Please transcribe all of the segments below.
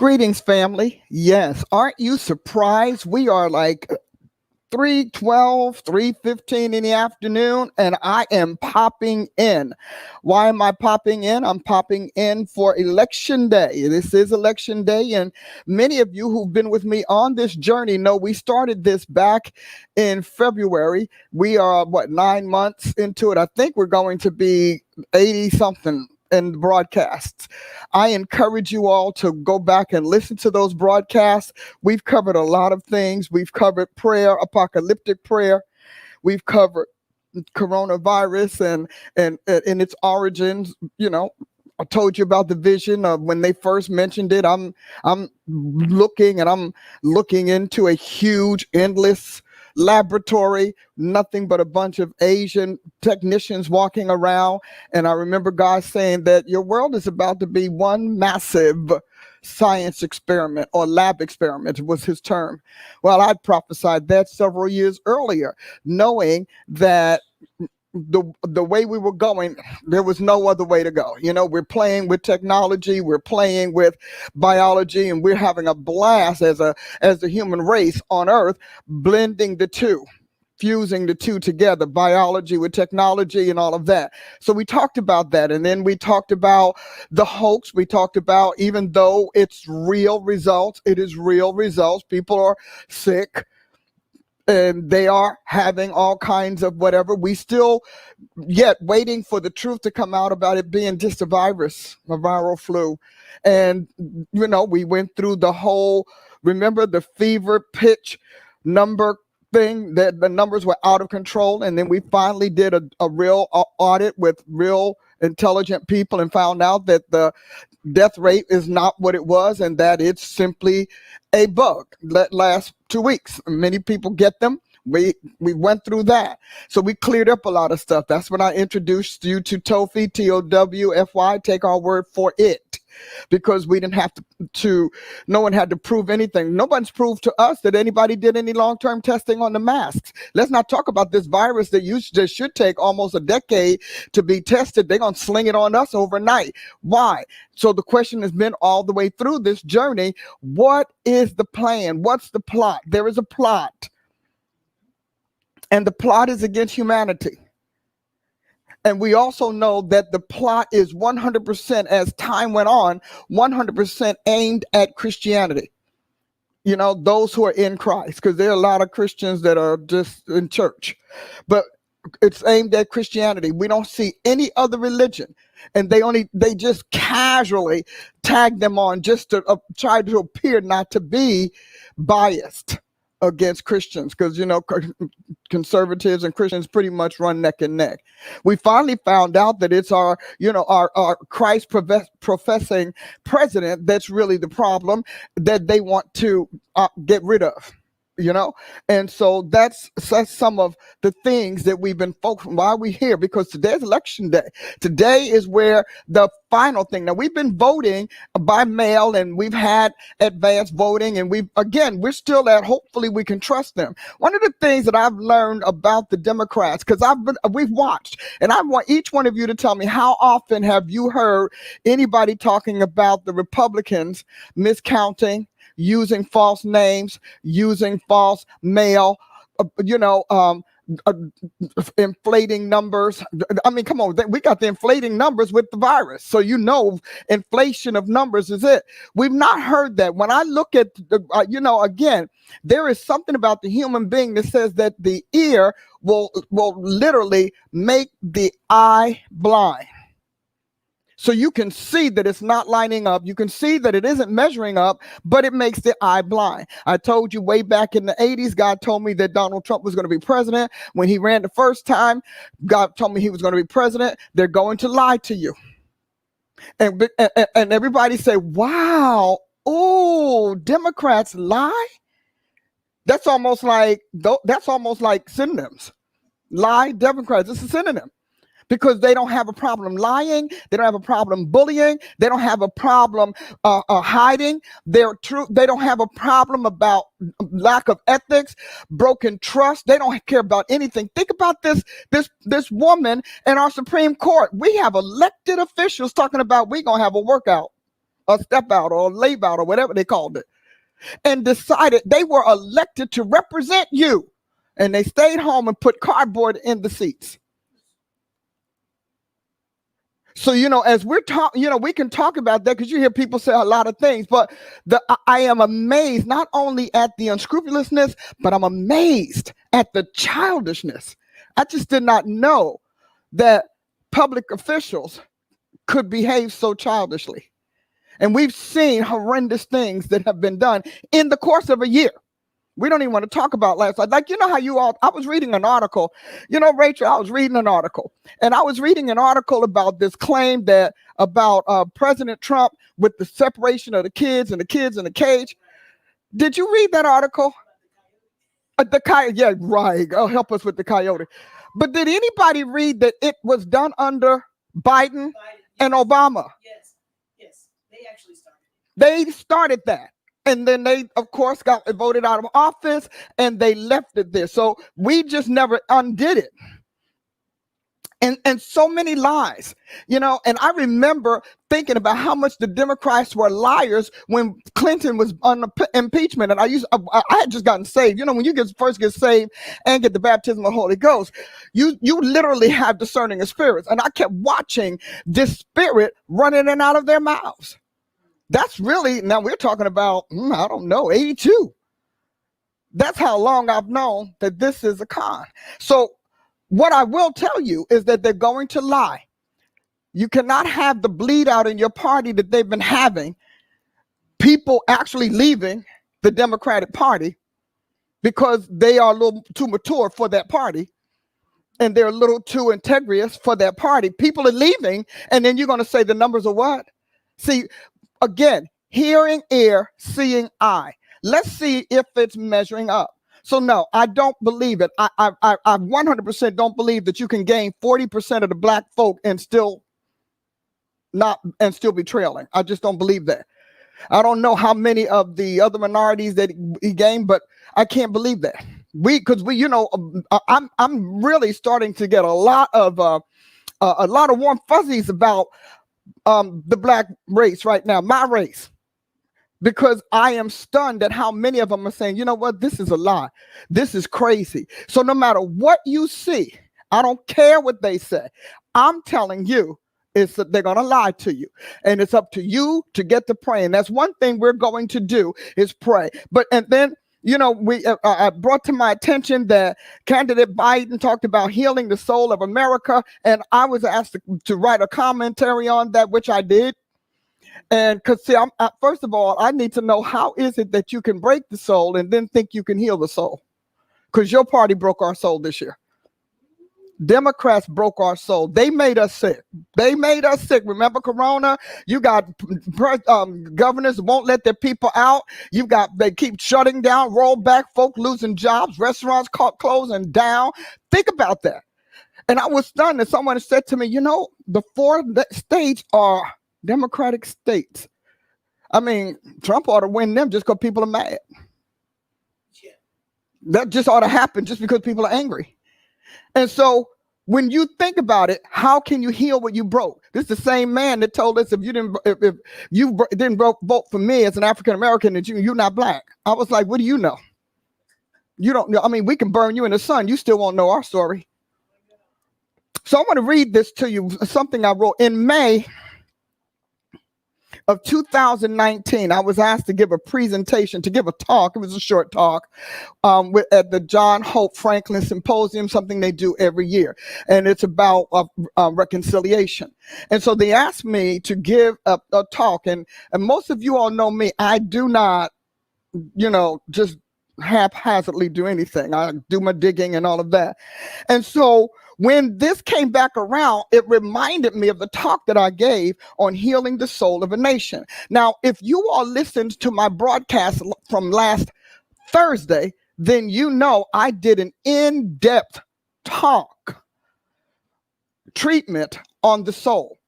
Greetings, family. Yes, aren't you surprised? We are like 3:12, 3:15 in the afternoon, and I am popping in. Why am I popping in? I'm popping in for election day. This is election day, and many of you who've been with me on this journey know we started this back in February. We are, 9 months into it? I think we're going to be 80 something in the broadcasts. I encourage you all to go back and listen to those broadcasts. We've covered a lot of things. We've covered prayer, apocalyptic prayer. We've covered coronavirus and its origins. I told you about the vision of when they first mentioned it. I'm looking into a huge, endless laboratory, nothing but a bunch of Asian technicians walking around. And I remember God saying that your world is about to be one massive science experiment, or lab experiment was his term. Well, I prophesied that several years earlier, knowing that the way we were going, there was no other way to go. We're playing with technology, we're playing with biology, and we're having a blast as the human race on Earth, blending the two, fusing the two together, biology with technology and all of that. So we talked about that, and then we talked about the hoax. We talked about, even though it's real results, it is real results. People are sick and they are having all kinds of whatever. We still yet waiting for the truth to come out about it being just a virus, a viral flu. And, we went through the whole, remember the fever pitch number thing, that the numbers were out of control. And then we finally did a real audit with real intelligent people and found out that the death rate is not what it was, and that it's simply a bug that lasts 2 weeks. Many people get them. We went through that. So we cleared up a lot of stuff. That's when I introduced you to TOWFY, TOWFY, take our word for it. Because we didn't have no one had to prove anything. Nobody's proved to us that anybody did any long-term testing on the masks. Let's not talk about this virus that should take almost a decade to be tested. They're going to sling it on us overnight. Why? So the question has been all the way through this journey, what is the plan? What's the plot? There is a plot. And the plot is against humanity. And we also know that the plot is 100%, as time went on, 100% aimed at Christianity. Those who are in Christ, because there are a lot of Christians that are just in church. But it's aimed at Christianity. We don't see any other religion. And they just casually tag them on just to try to appear not to be biased against Christians, because conservatives and Christians pretty much run neck and neck. We finally found out that it's our Christ professing president that's really the problem that they want to get rid of. And so that's some of the things that we've been focusing. Why are we here? Because today's election day. Today is where the final thing. Now, we've been voting by mail, and we've had advanced voting, and we're still at, hopefully we can trust them. One of the things that I've learned about the Democrats, because we've watched, and I want each one of you to tell me, how often have you heard anybody talking about the Republicans miscounting, using false names, using false mail, inflating numbers? I mean, come on, we got the inflating numbers with the virus. So, inflation of numbers is it. We've not heard that. When I look at, again, there is something about the human being that says that the ear will literally make the eye blind. So you can see that it's not lining up. You can see that it isn't measuring up, but it makes the eye blind. I told you way back in the 80s, God told me that Donald Trump was going to be president. When he ran the first time, God told me he was going to be president. They're going to lie to you. And everybody say, wow, oh, Democrats lie? That's almost like synonyms. Lie, Democrats, it's a synonym. Because they don't have a problem lying, they don't have a problem bullying, they don't have a problem hiding. They don't have a problem about lack of ethics, broken trust. They don't care about anything. Think about this woman in our Supreme Court. We have elected officials talking about we're gonna have a workout a step out or a lay out or whatever they called it, and decided they were elected to represent you. And they stayed home and put cardboard in the seats. So, as we're talking, we can talk about that because you hear people say a lot of things, but I am amazed not only at the unscrupulousness, but I'm amazed at the childishness. I just did not know that public officials could behave so childishly. And we've seen horrendous things that have been done in the course of a year. We don't even want to talk about last night. Like, how I was reading an article, Rachel, I was reading an article, and I was reading an article about this claim that about President Trump with the separation of the kids and the kids in the cage. Did you read that article? The coyote, yeah, right. Oh, help us with the coyote. But did anybody read that it was done under Biden and Obama? Yes, they actually started. They started that. And then they, of course, got voted out of office and they left it there. So we just never undid it. And so many lies, and I remember thinking about how much the Democrats were liars when Clinton was on impeachment. And I had just gotten saved. When you first get saved and get the baptism of the Holy Ghost, you literally have discerning of spirits. And I kept watching this spirit running in and out of their mouths. That's really, now we're talking about, I don't know, 82. That's how long I've known that this is a con. So what I will tell you is that they're going to lie. You cannot have the bleed out in your party that they've been having, people actually leaving the Democratic Party because they are a little too mature for that party and they're a little too integrous for that party. People are leaving, and then you're going to say the numbers are what? See, again, hearing ear, seeing eye. Let's see if it's measuring up. So no, I don't believe it. I 100% don't believe that you can gain 40% of the black folk and still be trailing. I just don't believe that. I don't know how many of the other minorities that he gained, but I can't believe that. I'm really starting to get a lot of warm fuzzies about the black race right now, my race. Because I am stunned at how many of them are saying, you know what, this is a lie. This is crazy. So no matter what you see, I don't care what they say. I'm telling you, it's that they're going to lie to you. And it's up to you to get to praying. That's one thing we're going to do is pray. And then, I brought to my attention that candidate Biden talked about healing the soul of America. And I was asked to write a commentary on that, which I did. And because, see, first of all, I need to know how is it that you can break the soul and then think you can heal the soul? Because your party broke our soul this year. Democrats broke our soul. They made us sick. Remember Corona? You got governors won't let their people out. They keep shutting down, roll back, folk losing jobs, restaurants closing down. Think about that. And I was stunned that someone said to me, the 4 states are Democratic states. I mean, Trump ought to win them just because people are mad. Yeah. That just ought to happen just because people are angry. And so when you think about it, how can you heal what you broke? This is the same man that told us if you didn't vote for me as an African American, that you're not black. I was like, what do you know? You don't know. I mean, we can burn you in the sun. You still won't know our story. So I want to read this to you, something I wrote in May of 2019. I was asked to give a presentation, to give a talk. It was a short talk at the John Hope Franklin Symposium, something they do every year. And it's about reconciliation. And so they asked me to give a talk. And most of you all know me. I do not, just haphazardly do anything. I do my digging and all of that. And so when this came back around, it reminded me of the talk that I gave on healing the soul of a nation. Now, if you all listened to my broadcast from last Thursday, then I did an in-depth treatment on the soul.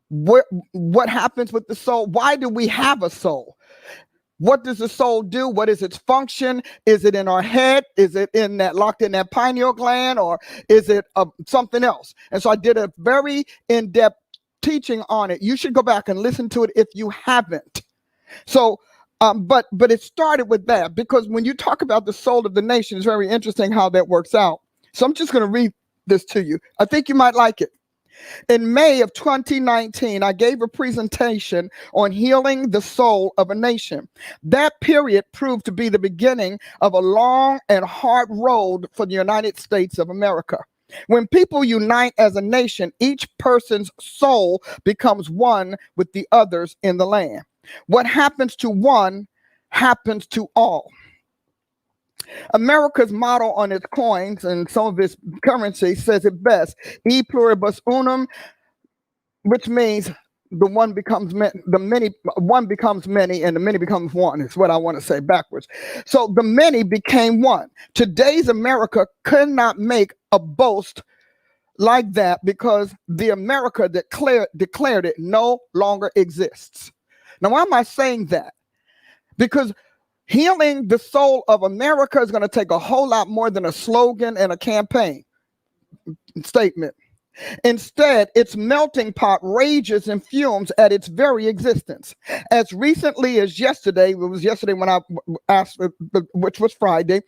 What happens with the soul? Why do we have a soul? What does the soul do? What is its function? Is it in our head? Is it locked in that pineal gland, or is it something else? And so I did a very in-depth teaching on it. You should go back and listen to it if you haven't. So, but it started with that, because when you talk about the soul of the nation, it's very interesting how that works out. So I'm just going to read this to you. I think you might like it. In May of 2019, I gave a presentation on healing the soul of a nation. That period proved to be the beginning of a long and hard road for the United States of America. When people unite as a nation, each person's soul becomes one with the others in the land. What happens to one happens to all. America's motto on its coins and some of its currency says it best: E pluribus unum, which means the one becomes many, one becomes many, and the many becomes one, is what I want to say backwards. So the many became one. Today's America could not make a boast like that, because the America that declared it no longer exists. Now, why am I saying that? Because healing the soul of America is going to take a whole lot more than a slogan and a campaign statement. Instead, its melting pot rages and fumes at its very existence. As recently as yesterday, it was yesterday when I asked, which was Friday,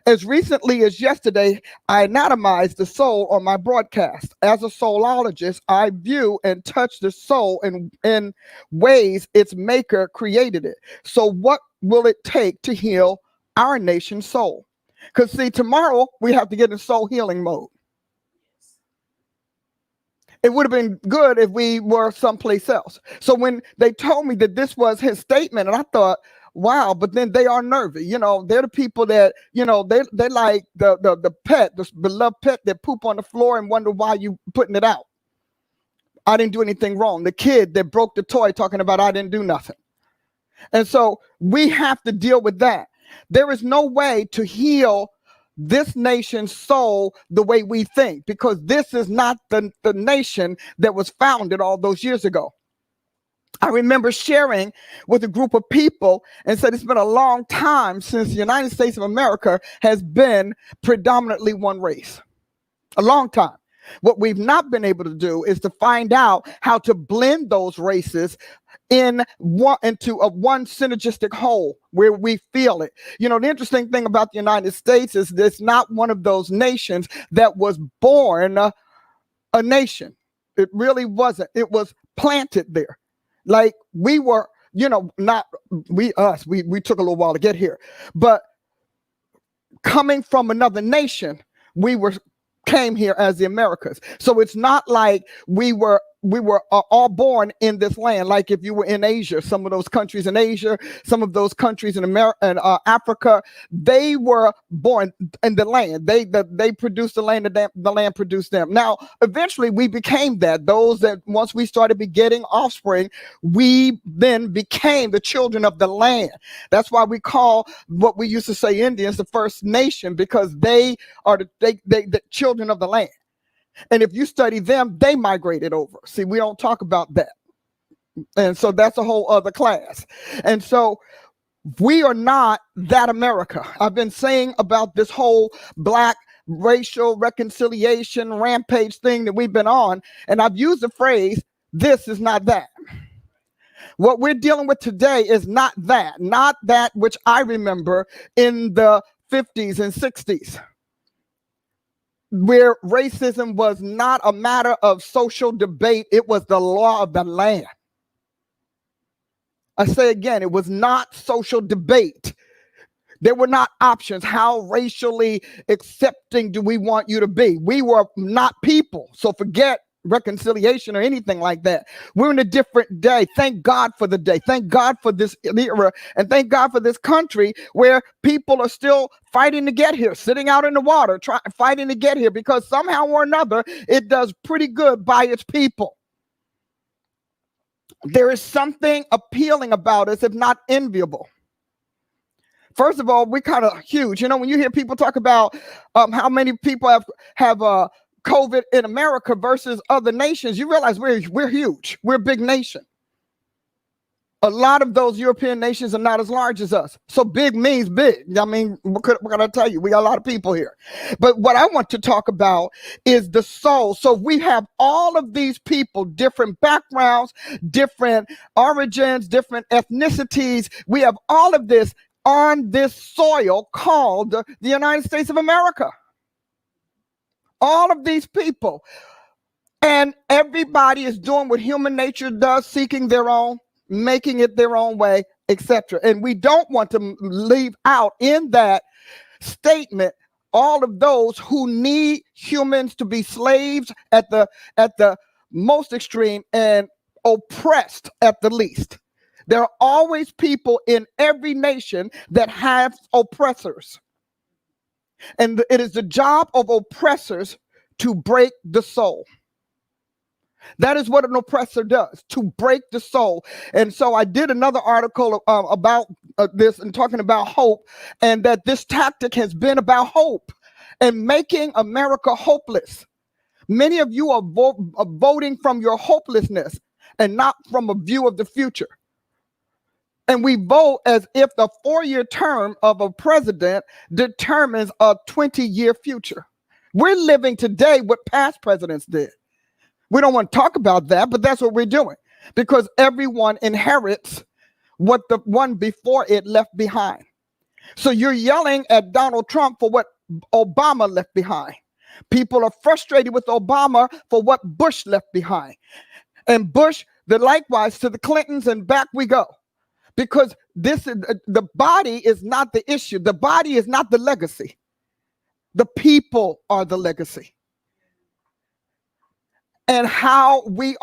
as recently as yesterday, I anatomized the soul on my broadcast. As a soulologist, I view and touch the soul in ways its maker created it. So what will it take to heal our nation's soul? Because see, tomorrow we have to get in soul healing mode. It would have been good if we were someplace else. So when they told me that this was his statement, and I thought, wow, but then they are nervy. You know, they're the people that, you know, they like the pet, the beloved pet that poop on the floor and wonder why you putting it out. I didn't do anything wrong. The kid that broke the toy talking about I didn't do nothing. And so we have to deal with that. There is no way to heal this nation's soul the way we think, because this is not the nation that was founded all those years ago. I remember sharing with a group of people and said it's been a long time since the United States of America has been predominantly one race. A long time. What we've not been able to do is to find out how to blend those races into a one synergistic whole where we feel it. You know, the interesting thing about the United States is it's not one of those nations that was born a nation. It really wasn't. It was planted there. Like we were, you know, not we took a little while to get here, but coming from another nation, we came here as the Americas. So it's not like we were all born in this land. Like if you were in Asia, some of those countries in Asia, some of those countries in America and Africa, they were born in the land. They produced the land, the land produced them. Now, eventually we became that. Those that once we started begetting offspring, we then became the children of the land. That's why we call what we used to say Indians the First Nation, because they are the children of the land. And if you study them, they migrated over. See, we don't talk about that. And so that's a whole other class. And so we are not that America. I've been saying about this whole black racial reconciliation rampage thing that we've been on, and I've used the phrase, this is not that. What we're dealing with today is not that which I remember in the 50s and 60s. Where racism was not a matter of social debate, it was the law of the land. I say again, it was not social debate. There were not options. How racially accepting do we want you to be? We were not people. So forget reconciliation or anything like that. We're in a different day. Thank God for the day. Thank God for this era. And thank God for this country where people are still fighting to get here, sitting out in the water, fighting to get here, because somehow or another, it does pretty good by its people. There is something appealing about us, if not enviable. First of all, we're kind of huge. You know, when you hear people talk about how many people have COVID in America versus other nations, you realize we're huge. We're a big nation. A lot of those European nations are not as large as us. So big means big. I mean, what can I tell you? We got a lot of people here. But what I want to talk about is the soul. So we have all of these people, different backgrounds, different origins, different ethnicities. We have all of this on this soil called the United States of America. All of these people. And everybody is doing what human nature does, seeking their own, making it their own way, etc. And we don't want to leave out in that statement all of those who need humans to be slaves at the most extreme and oppressed at the least. There are always people in every nation that have oppressors. And it is the job of oppressors to break the soul. That is what an oppressor does, to break the soul. And so I did another article about this and talking about hope, and that this tactic has been about hope and making America hopeless. Many of you are voting from your hopelessness and not from a view of the future. And we vote as if the 4-year term of a president determines a 20-year future. We're living today what past presidents did. We don't want to talk about that, but that's what we're doing, because everyone inherits what the one before it left behind. So you're yelling at Donald Trump for what Obama left behind. People are frustrated with Obama for what Bush left behind. And Bush, likewise to the Clintons, and back we go. Because this is the body is not the issue. The body is not the legacy. The people are the legacy. And how we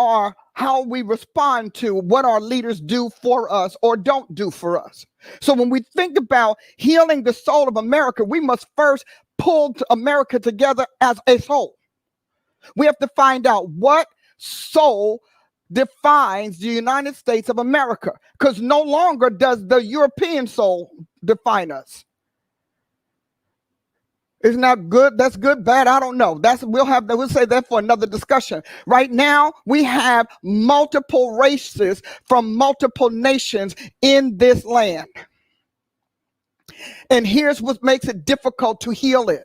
respond to what our leaders do for us or don't do for us. So when we think about healing the soul of America, we must first pull America together as a soul. We have to find out what soul defines the United States of America, because no longer does the European soul define us. Isn't that good? That's good, bad? I don't know. We'll say that for another discussion. Right now, we have multiple races from multiple nations in this land. And here's what makes it difficult to heal it.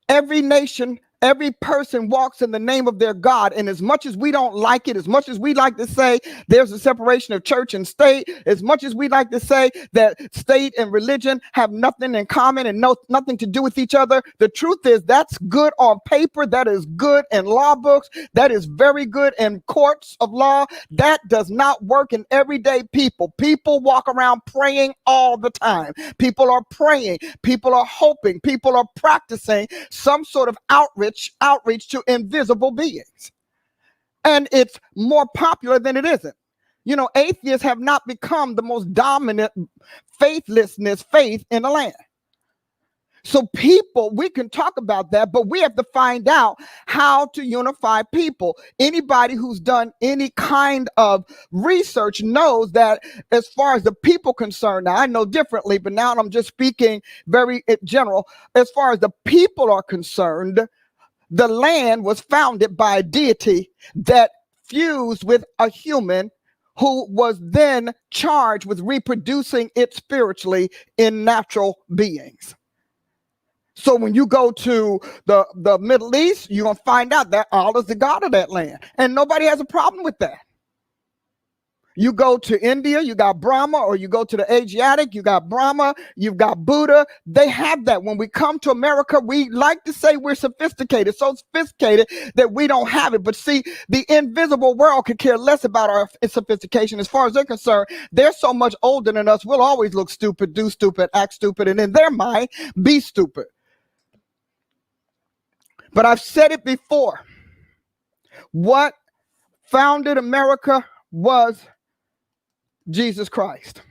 Every nation, every person walks in the name of their God. And as much as we don't like it, as much as we like to say there's a separation of church and state, as much as we like to say that state and religion have nothing in common and nothing to do with each other, the truth is that's good on paper. That is good in law books. That is very good in courts of law. That does not work in everyday people. People walk around praying all the time. People are praying. People are hoping. People are practicing some sort of outreach to invisible beings. And it's more popular than it isn't. You know, atheists have not become the most dominant faith in the land. So people, we can talk about that, but we have to find out how to unify people. Anybody who's done any kind of research knows that as far as the people concerned, now I know differently, but now I'm just speaking very general. As far as the people are concerned, the land was founded by a deity that fused with a human who was then charged with reproducing it spiritually in natural beings. So when you go to the Middle East, you're going to find out that Allah is the God of that land. And nobody has a problem with that. You go to India, you got Brahma, or you go to the Asiatic, you got Brahma, you've got Buddha. They have that. When we come to America, we like to say we're sophisticated, so sophisticated that we don't have it. But see, the invisible world could care less about our sophistication. As far as they're concerned, they're so much older than us. We'll always look stupid, do stupid, act stupid, and in their mind, be stupid. But I've said it before. What founded America was Jesus Christ.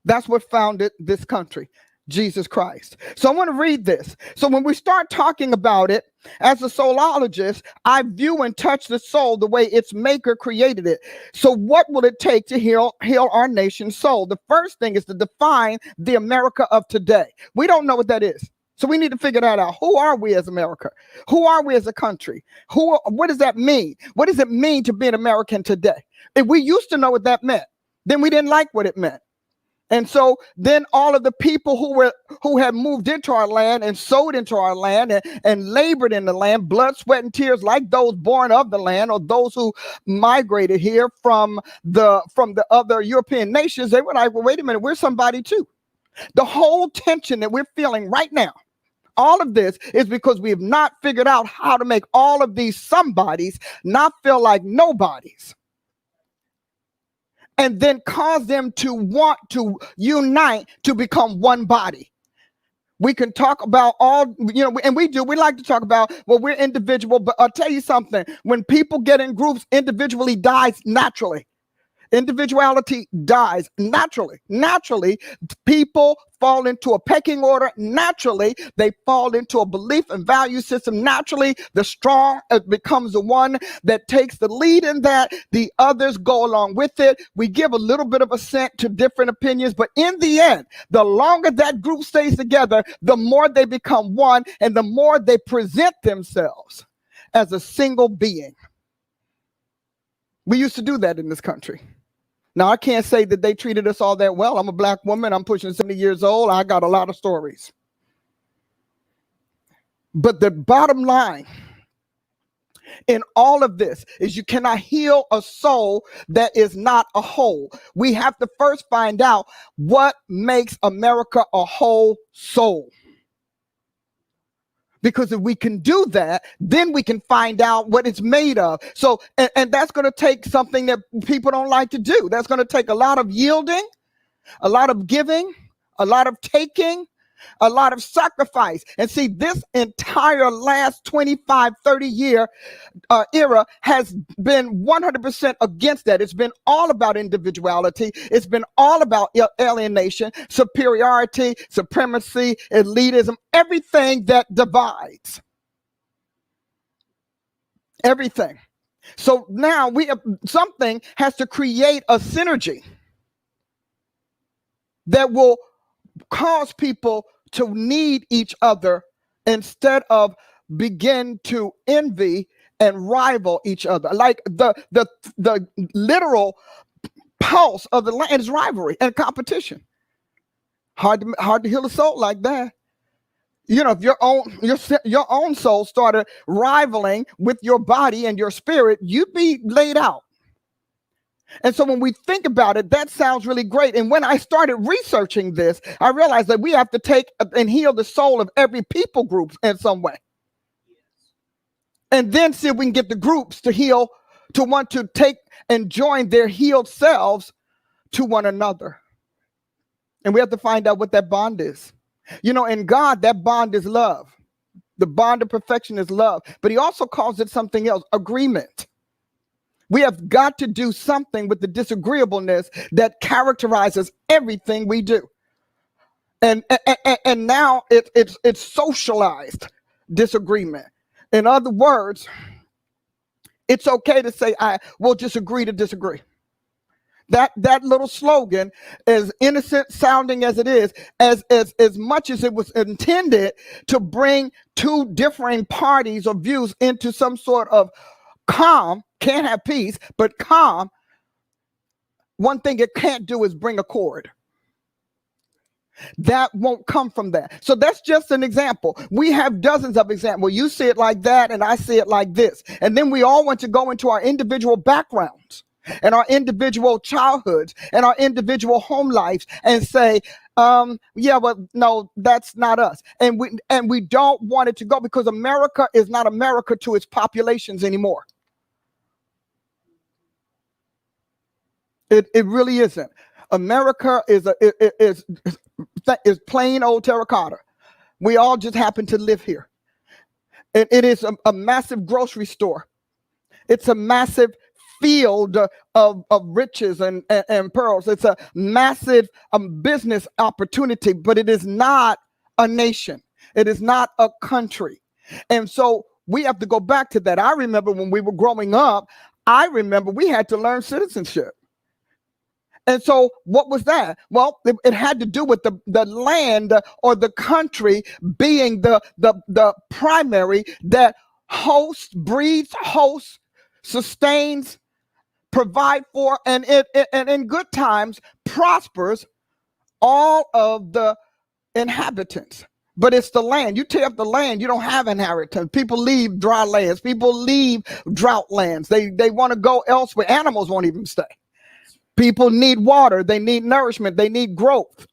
That's what founded this country, Jesus Christ. So I want to read this. So when we start talking about it, as a soulologist, I view and touch the soul the way its maker created it. So what will it take to heal our nation's soul? The first thing is to define the America of today. We don't know what that is. So we need to figure that out. Who are we as America? Who are we as a country? What does that mean? What does it mean to be an American today? If we used to know what that meant, then we didn't like what it meant. And so then all of the people who had moved into our land and sowed into our land and labored in the land, blood, sweat, and tears, like those born of the land or those who migrated here from the other European nations, they were like, well, wait a minute, we're somebody too. The whole tension that we're feeling right now, all of this is because we have not figured out how to make all of these somebodies not feel like nobodies, and then cause them to want to unite to become one body. We can talk about all, and we like to talk about, well, we're individual, but I'll tell you something. When people get in groups, individually dies naturally. Individuality dies naturally. Naturally, people fall into a pecking order. Naturally, they fall into a belief and value system. Naturally, the strong becomes the one that takes the lead in that. The others go along with it. We give a little bit of assent to different opinions, but in the end, the longer that group stays together, the more they become one and the more they present themselves as a single being. We used to do that in this country. Now, I can't say that they treated us all that well. I'm a black woman. I'm pushing 70 years old. I got a lot of stories. But the bottom line in all of this is you cannot heal a soul that is not a whole. We have to first find out what makes America a whole soul. Because if we can do that, then we can find out what it's made of. So, and that's going to take something that people don't like to do. That's going to take a lot of yielding, a lot of giving, a lot of taking, a lot of sacrifice. And see, this entire last 25, 30-year era has been 100% against that. It's been all about individuality. It's been all about alienation, superiority, supremacy, elitism, everything that divides. Everything. So now something has to create a synergy that will cause people to need each other instead of begin to envy and rival each other. Like the literal pulse of the land is rivalry and competition. Hard to heal a soul like that. If your own soul started rivaling with your body and your spirit, you'd be laid out. And so when we think about it, that sounds really great. And when I started researching this, I realized that we have to take and heal the soul of every people group in some way. And then see if we can get the groups to heal, to want to take and join their healed selves to one another. And we have to find out what that bond is. In God, that bond is love. The bond of perfection is love. But he also calls it something else, agreement. We have got to do something with the disagreeableness that characterizes everything we do. And now it's socialized disagreement. In other words, it's okay to say, I will just agree to disagree. That little slogan, as innocent sounding as it is, as much as it was intended to bring two differing parties or views into some sort of calm, can't have peace, but calm, one thing it can't do is bring accord. That won't come from that. So that's just an example. We have dozens of examples. You see it like that, and I see it like this. And then we all want to go into our individual backgrounds and our individual childhoods and our individual home lives and say, yeah, but no, that's not us. And we don't want it to go because America is not America to its populations anymore. It really isn't. America is plain old terracotta. We all just happen to live here. It is a massive grocery store. It's a massive field of riches and pearls. It's a massive business opportunity, but it is not a nation. It is not a country. And so we have to go back to that. I remember when we were growing up, we had to learn citizenship. And so what was that? Well, it had to do with the land or the country being the primary that breeds, hosts, sustains, provide for, and in good times prospers all of the inhabitants. But it's the land. You tear up the land, you don't have inheritance. People leave dry lands. People leave drought lands. They want to go elsewhere. Animals won't even stay. People need water. They need nourishment. They need growth.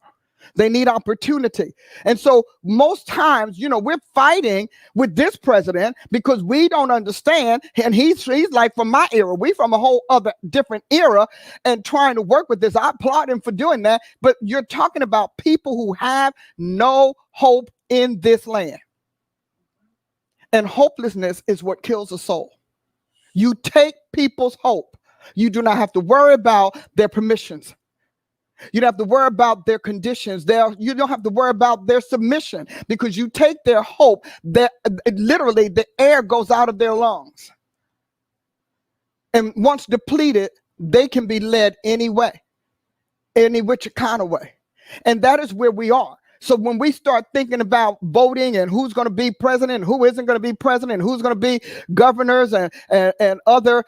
They need opportunity. And so most times, we're fighting with this president because we don't understand. And he's like from my era. We from a whole other different era and trying to work with this. I applaud him for doing that. But you're talking about people who have no hope in this land. And hopelessness is what kills a soul. You take people's hope. You do not have to worry about their permissions. You don't have to worry about their conditions. You don't have to worry about their submission because you take their hope that literally the air goes out of their lungs. And once depleted, they can be led any way, any which kind of way. And that is where we are. So when we start thinking about voting and who's going to be president, and who isn't going to be president, and who's going to be governors and other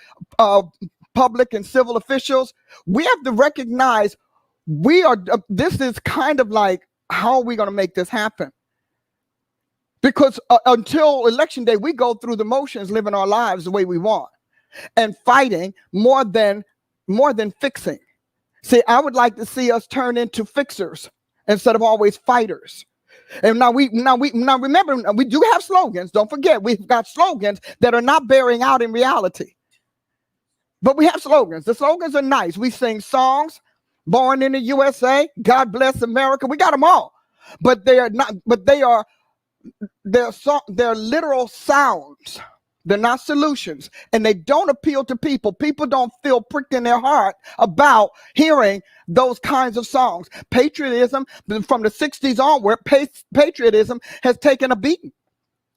public and civil officials, we have to recognize this is kind of like, how are we going to make this happen? Because until election day, we go through the motions, living our lives the way we want and fighting more than fixing. See, I would like to see us turn into fixers instead of always fighters. And now remember, we do have slogans. Don't forget, we've got slogans that are not bearing out in reality. But we have slogans. The slogans are nice. We sing songs. Born in the USA, God bless America. We got them all, but they are not. But they're literal sounds. They're not solutions, and they don't appeal to people. People don't feel pricked in their heart about hearing those kinds of songs. Patriotism from the 60s onward, patriotism has taken a beating.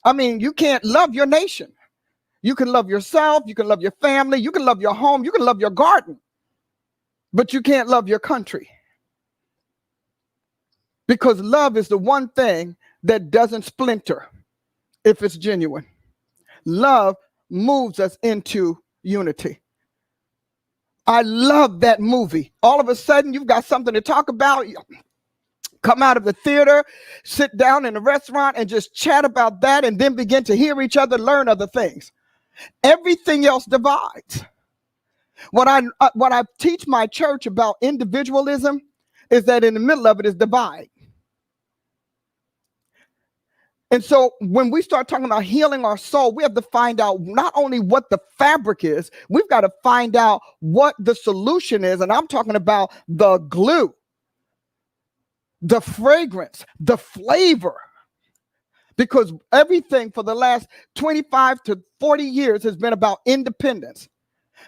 I mean, you can't love your nation. You can love yourself. You can love your family. You can love your home. You can love your garden. But you can't love your country. Because love is the one thing that doesn't splinter if it's genuine. Love moves us into unity. I love that movie. All of a sudden, you've got something to talk about. Come out of the theater, sit down in a restaurant and just chat about that and then begin to hear each other, learn other things. Everything else divides. What I teach my church about individualism is that in the middle of it is divide. And so when we start talking about healing our soul, we have to find out not only what the fabric is, we've got to find out what the solution is. And I'm talking about the glue, the fragrance, the flavor. Because everything for the last 25 to 40 years has been about independence.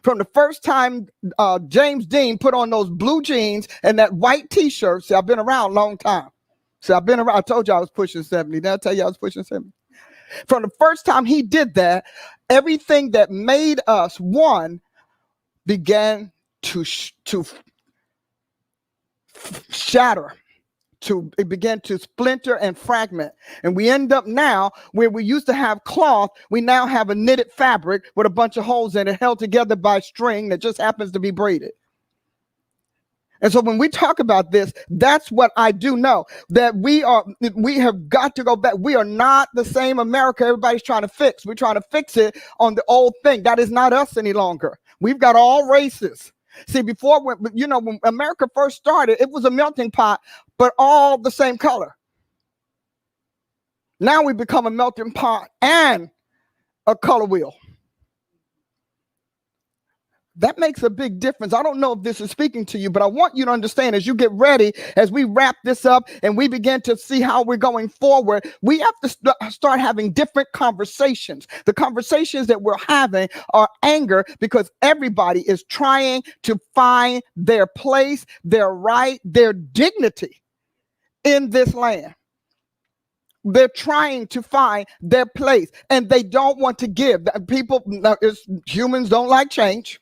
From the first time James Dean put on those blue jeans and that white t-shirt. See, I've been around a long time. See, I've been around. I told you I was pushing 70. Did I tell you I was pushing 70? From the first time he did that, everything that made us one began to shatter. It began to splinter and fragment. And we end up now where we used to have cloth, we now have a knitted fabric with a bunch of holes in it held together by string that just happens to be braided. And so when we talk about this, that's what I do know, that we have got to go back. We are not the same America everybody's trying to fix. We're trying to fix it on the old thing. That is not us any longer. We've got all races. See, before, when America first started, it was a melting pot, but all the same color. Now we become a melting pot and a color wheel. That makes a big difference. I don't know if this is speaking to you, but I want you to understand as you get ready, as we wrap this up and we begin to see how we're going forward, we have to start having different conversations. The conversations that we're having are anger because everybody is trying to find their place, their right, their dignity in this land. They're trying to find their place and they don't want to give. Humans don't like change.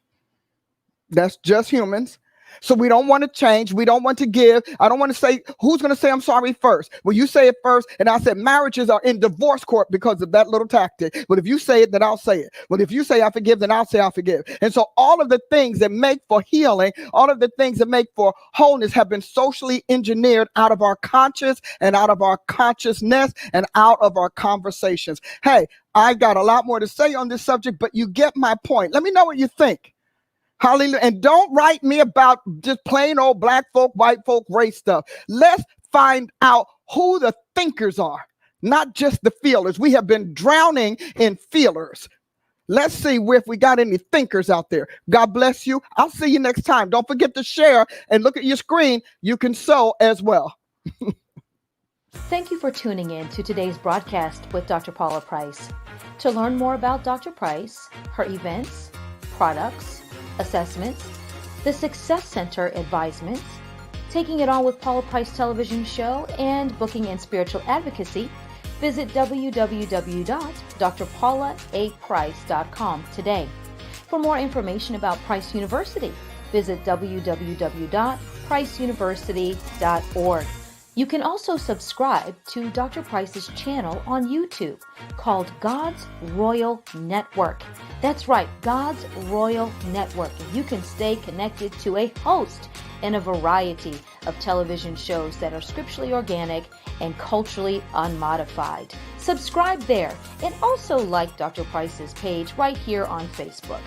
That's just humans. So we don't want to change. We don't want to give. I don't want to say, who's going to say I'm sorry first? Well, you say it first. And I said, marriages are in divorce court because of that little tactic. But if you say it, then I'll say it. Well, if you say I forgive, then I'll say I forgive. And so all of the things that make for healing, all of the things that make for wholeness have been socially engineered out of our conscious and out of our consciousness and out of our conversations. Hey, I got a lot more to say on this subject, but you get my point. Let me know what you think. Hallelujah. And don't write me about just plain old black folk, white folk, race stuff. Let's find out who the thinkers are, not just the feelers. We have been drowning in feelers. Let's see if we got any thinkers out there. God bless you. I'll see you next time. Don't forget to share and look at your screen. You can sow as well. Thank you for tuning in to today's broadcast with Dr. Paula Price. To learn more about Dr. Price, her events, products, assessments, the Success Center advisements, Taking It On with Paula Price television show, and booking and spiritual advocacy, visit www.drpaulaaprice.com today. For more information about Price University, visit www.priceuniversity.org. You can also subscribe to Dr. Price's channel on YouTube called God's Royal Network. That's right, God's Royal Network. You can stay connected to a host and a variety of television shows that are scripturally organic and culturally unmodified. Subscribe there and also like Dr. Price's page right here on Facebook.